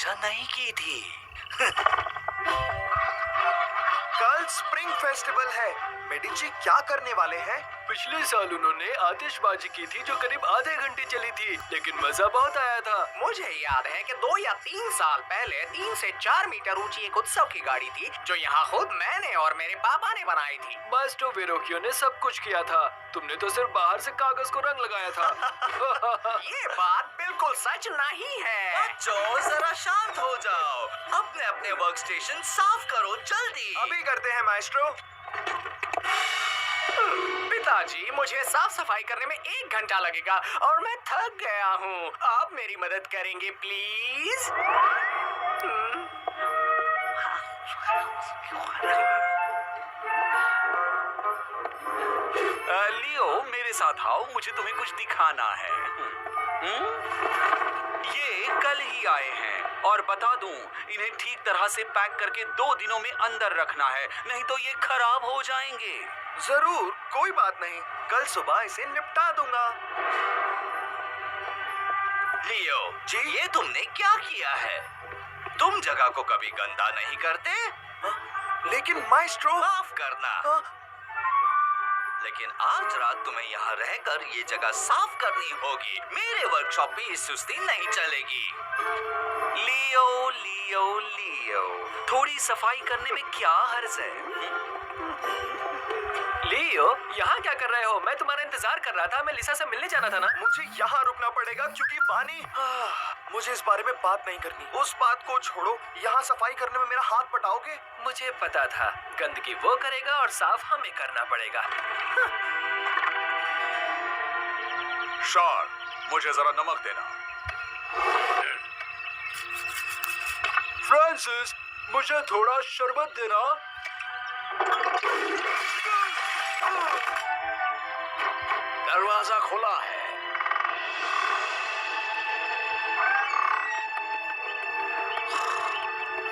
ऐसा नहीं की थी। कल स्प्रिंग फेस्टिवल है। मेडिची क्या करने वाले हैं? पिछले साल उन्होंने आतिशबाजी की थी जो करीब आधे घंटे चली थी, लेकिन मजा बहुत आया था। मुझे याद है कि 2 या 3 साल पहले 3 से 4 मीटर ऊंची एक उत्सव की गाड़ी थी जो यहाँ खुद मैंने और मेरे पापा ने बनाई थी। मास्टर वेरोकियो ने सब कुछ किया था, तुमने तो सिर्फ बाहर से कागज को रंग लगाया था। ये बात बिल्कुल सच नहीं है। बच्चों जरा शांत हो जाओ, अपने अपने वर्क स्टेशन साफ करो जल्दी। अभी करते हैं माइस्ट्रो। पिताजी, मुझे साफ सफाई करने में 1 घंटा लगेगा और मैं थक गया हूँ। आप मेरी मदद करेंगे प्लीज? लियो मेरे साथ आओ, मुझे तुम्हें कुछ दिखाना है। ये कल ही आए हैं और बता दूं, इन्हें ठीक तरह से पैक करके 2 दिनों में अंदर रखना है, नहीं तो ये खराब हो जाएंगे। जरूर, कोई बात नहीं, कल सुबह इसे निपटा दूंगा। लियो जी? ये तुमने क्या किया है? तुम जगह को कभी गंदा नहीं करते। लेकिन माइस्ट्रो। माफ करना, हाँ? लेकिन आज रात तुम्हें यहाँ रहकर ये जगह साफ करनी होगी। मेरे वर्कशॉप में ये सुस्ती नहीं चलेगी। लियो लियो लियो, थोड़ी सफाई करने में क्या हर्ज है? लियो, यहाँ क्या कर रहे हो? मैं तुम्हारा इंतजार कर रहा था, मैं लिसा से मिलने जाना था ना। मुझे यहाँ रुकना पड़ेगा क्योंकि पानी। मुझे इस बारे में बात नहीं करनी। उस बात को छोड़ो, यहाँ सफाई करने में मेरा हाथ बटाओगे? मुझे पता था, गंदगी वो करेगा और साफ हमें करना पड़ेगा। शॉन, मुझे जरा नमक देना। फ्रांसिस, मुझे थोड़ा शरबत देना। दरवाजा खुला है।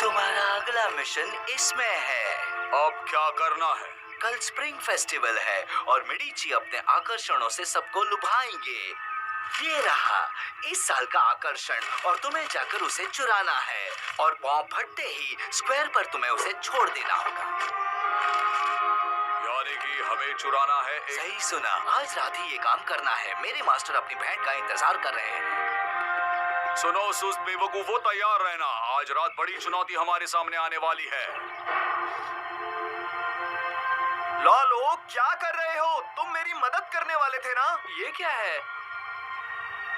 तुम्हारा अगला मिशन इसमें है। अब क्या करना है? कल स्प्रिंग फेस्टिवल है और मेडिची अपने आकर्षणों से सबको लुभाएंगे। ये रहा इस साल का आकर्षण और तुम्हें जाकर उसे चुराना है और पांव फटते ही स्क्वायर पर तुम्हें उसे छोड़ देना होगा। यानी कि हमें चुराना है एक... सही सुना, आज रात ही ये काम करना है। मेरे मास्टर अपनी बहन का इंतजार कर रहे हैं। सुनो सुस्त बेवकूफो, तैयार रहना, आज रात बड़ी चुनौती हमारे सामने आने वाली है। लॉलो, क्या कर रहे हो? तुम मेरी मदद करने वाले थे ना? ये क्या है?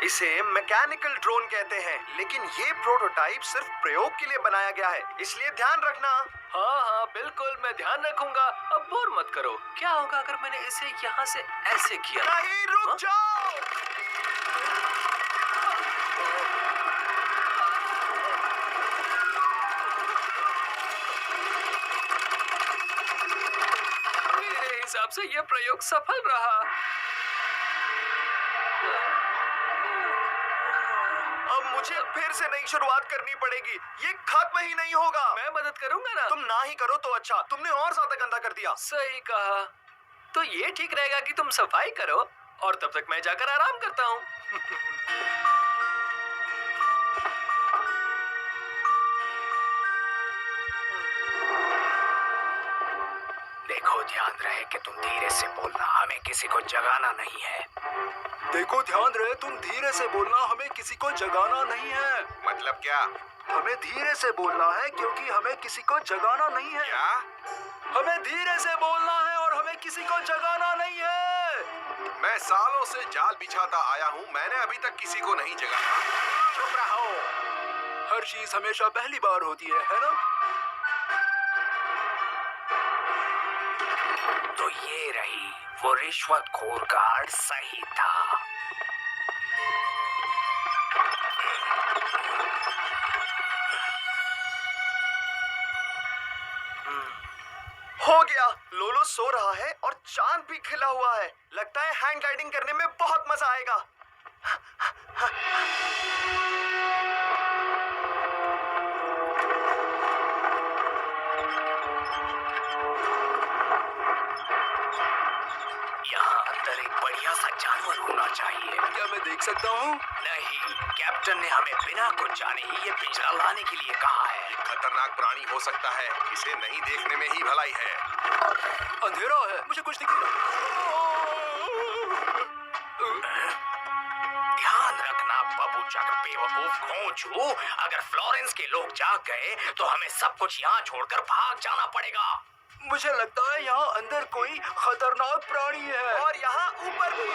इसे मैकेनिकल ड्रोन कहते हैं, लेकिन ये प्रोटोटाइप सिर्फ प्रयोग के लिए बनाया गया है, इसलिए ध्यान रखना। हाँ हाँ बिल्कुल, मैं ध्यान रखूंगा। अब बोर मत करो। क्या होगा अगर मैंने इसे यहाँ से ऐसे किया? नहीं, रुक हाँ? जाओ। मेरे हिसाब से ये प्रयोग सफल रहा। अब मुझे फिर से नई शुरुआत करनी पड़ेगी, ये खत्म ही नहीं होगा। मैं मदद करूंगा ना। तुम ना ही करो तो अच्छा, तुमने और ज्यादा गंदा कर दिया। सही कहा। तो ये ठीक रहेगा कि तुम सफाई करो और तब तक मैं जाकर आराम करता हूँ। देखो, ध्यान रहे कि तुम धीरे से बोलना, हमें किसी को जगाना नहीं है। देखो, ध्यान रहे, तुम धीरे से बोलना, हमें किसी को जगाना नहीं है। मतलब क्या? हमें धीरे से बोलना है क्योंकि हमें किसी को जगाना नहीं है। क्या? हमें धीरे से बोलना है और हमें किसी को जगाना नहीं है। मैं सालों से जाल बिछाता आया हूँ, मैंने अभी तक किसी को नहीं जगाया। चुप रहो। हर चीज हमेशा पहली बार होती है ना? तो ये रही, वो रिश्वतखोर गार्ड सही था। हो गया, लोलो सो रहा है और चांद भी खिला हुआ है। लगता है हैंड ग्लाइडिंग करने में बहुत मजा आएगा। यहाँ अंदर एक बढ़िया सा जानवर होना चाहिए। क्या मैं देख सकता हूँ? नहीं, कैप्टन ने हमें बिना कुछ जाने ही ये पिंजरा लाने के लिए कहा है। ये खतरनाक प्राणी हो सकता है, इसे नहीं देखने में ही भलाई है। अंधेरा है, मुझे कुछ दिख नहीं ध्यान रखना बबूचक बेवकूफ घोंचू, अगर फ्लोरेंस के लोग जाग गए तो हमें सब कुछ यहाँ छोड़कर भाग जाना पड़ेगा। मुझे लगता है यहाँ अंदर कोई खतरनाक प्राणी है। और यहाँ ऊपर भी।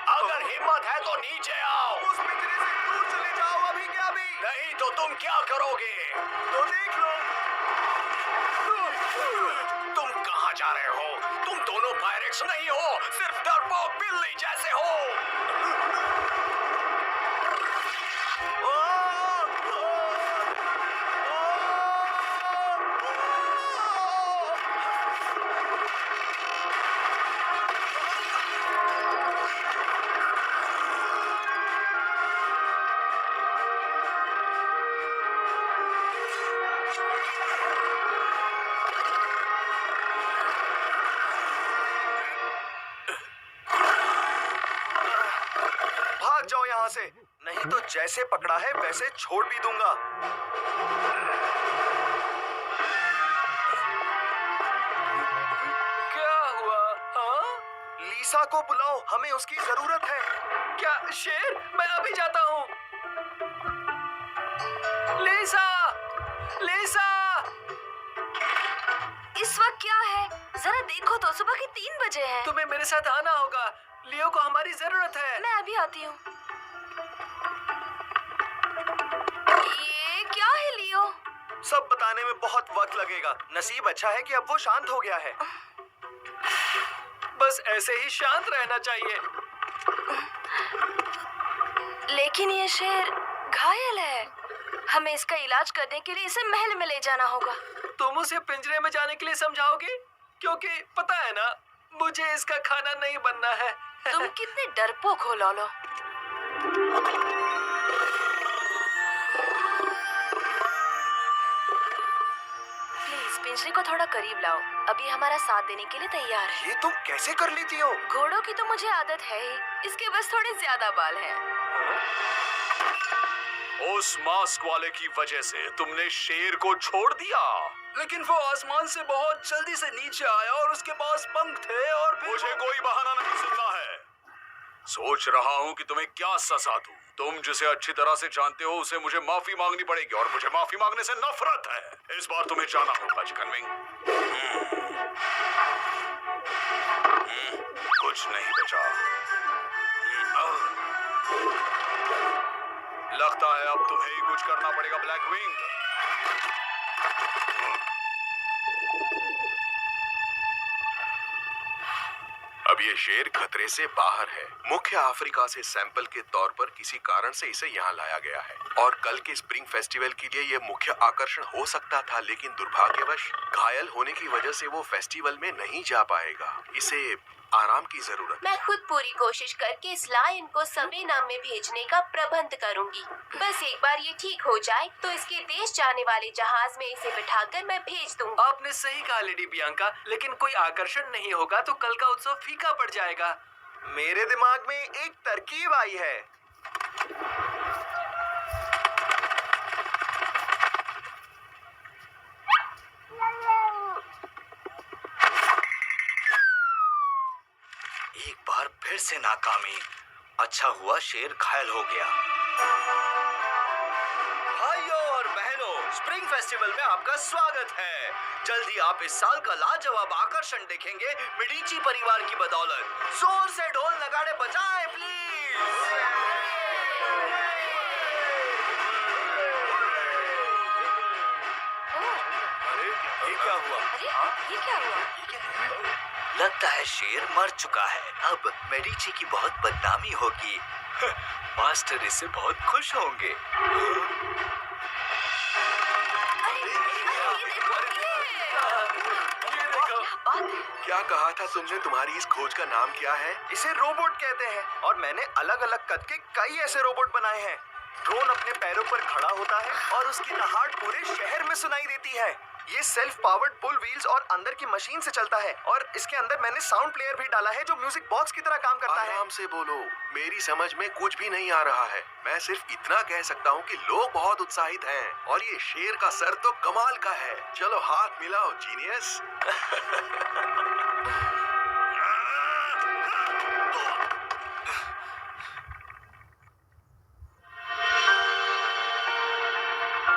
अगर हिम्मत है तो नीचे आओ। उस पिंजरे से दूर चले जाओ अभी के अभी। नहीं तो तुम क्या करोगे? तो देख लो। तुम कहाँ जा रहे हो? तुम दोनों पायरेट्स नहीं हो, सिर्फ डरपोक बिल्ली जैसे हो। भाग जाओ यहाँ से, नहीं तो जैसे पकड़ा है वैसे छोड़ भी दूंगा। क्या हुआ? हाँ? लीसा को बुलाओ, हमें उसकी जरूरत है। क्या शेर? मैं अभी जाता हूँ। लिसा! लिसा! इस वक्त क्या है? जरा देखो तो, सुबह के 3 बजे हैं। तुम्हें मेरे साथ आना होगा। लियो को हमारी जरूरत है। मैं अभी आती हूँ। ये क्या है लियो? सब बताने में बहुत वक्त लगेगा। नसीब अच्छा है कि अब वो शांत हो गया है। बस ऐसे ही शांत रहना चाहिए। लेकिन ये शेर घायल है। हमें इसका इलाज करने के लिए इसे महल में ले जाना होगा। तुम उसे पिंजरे में जाने के लिए समझाओगे? क्योंकि पता है ना, मुझे इसका खाना नहीं बनना है। तुम कितने डरपोक हो लोलो। प्लीज पिंजरे को थोड़ा करीब लाओ। अभी हमारा साथ देने के लिए तैयार है। ये तुम कैसे कर लेती हो? घोड़ों की तो मुझे आदत है ही, इसके बस थोड़े ज्यादा बाल हैं। उस मास्क वाले की वजह से तुमने शेर को छोड़ दिया, लेकिन वो आसमान से बहुत जल्दी से नीचे आया और उसके पास पंख थे और फिर मुझे कोई बहाना नहीं सुनना है। सोच रहा हूँ कि तुम्हें क्या सजा दूं। तुम जिसे अच्छी तरह से जानते हो उसे मुझे माफी मांगनी पड़ेगी और मुझे माफी मांगने से नफरत है। इस बार तुम्हें जाना होगा चिकनविंग। कुछ नहीं बचा। लगता है अब तुम्हें ही कुछ करना पड़ेगा ब्लैकविंग। अब ये शेर खतरे से बाहर है। मुख्य अफ्रीका से सैंपल के तौर पर किसी कारण से इसे यहाँ लाया गया है और कल के स्प्रिंग फेस्टिवल के लिए ये मुख्य आकर्षण हो सकता था, लेकिन दुर्भाग्यवश घायल होने की वजह से वो फेस्टिवल में नहीं जा पाएगा। इसे आराम की जरूरत। मैं खुद पूरी कोशिश करके इस लायन को सवेना में भेजने का प्रबंध करूंगी। बस एक बार ये ठीक हो जाए तो इसके देश जाने वाले जहाज में इसे बिठाकर मैं भेज दूंगा। आपने सही कहा लेडी बियांका, लेकिन कोई आकर्षण नहीं होगा तो कल का उत्सव फीका पड़ जाएगा। मेरे दिमाग में एक तरकीब आई है। एक बार फिर से नाकामी। अच्छा हुआ शेर घायल हो गया। भाइयों और बहनों, स्प्रिंग फेस्टिवल में आपका स्वागत है। जल्दी आप इस साल का लाजवाब आकर्षण देखेंगे मेडिची परिवार की बदौलत। जोर से ढोल नगाड़े बजाएं प्लीज। अरे ये क्या हुआ? अरे ये क्या हुआ? लगता है शेर मर चुका है। अब मेडिची की बहुत बदनामी होगी। मास्टर इससे बहुत खुश होंगे। क्या कहा था तुमने? तुम्हारी इस खोज का नाम क्या है? इसे रोबोट कहते हैं और मैंने अलग अलग कद के कई ऐसे रोबोट बनाए हैं। ड्रोन अपने पैरों पर खड़ा होता है और उसकी दहाड़ पूरे शहर में सुनाई देती है। ये सेल्फ पावर्ड पुल व्हील्स और अंदर की मशीन से चलता है और इसके अंदर मैंने साउंड प्लेयर भी डाला है जो म्यूजिक बॉक्स की तरह काम करता है। आराम से बोलो, मेरी समझ में कुछ भी नहीं आ रहा है। मैं सिर्फ इतना कह सकता हूँ कि लोग बहुत उत्साहित हैं और ये शेर का सर तो कमाल का है। चलो हाथ मिलाओ जीनियस।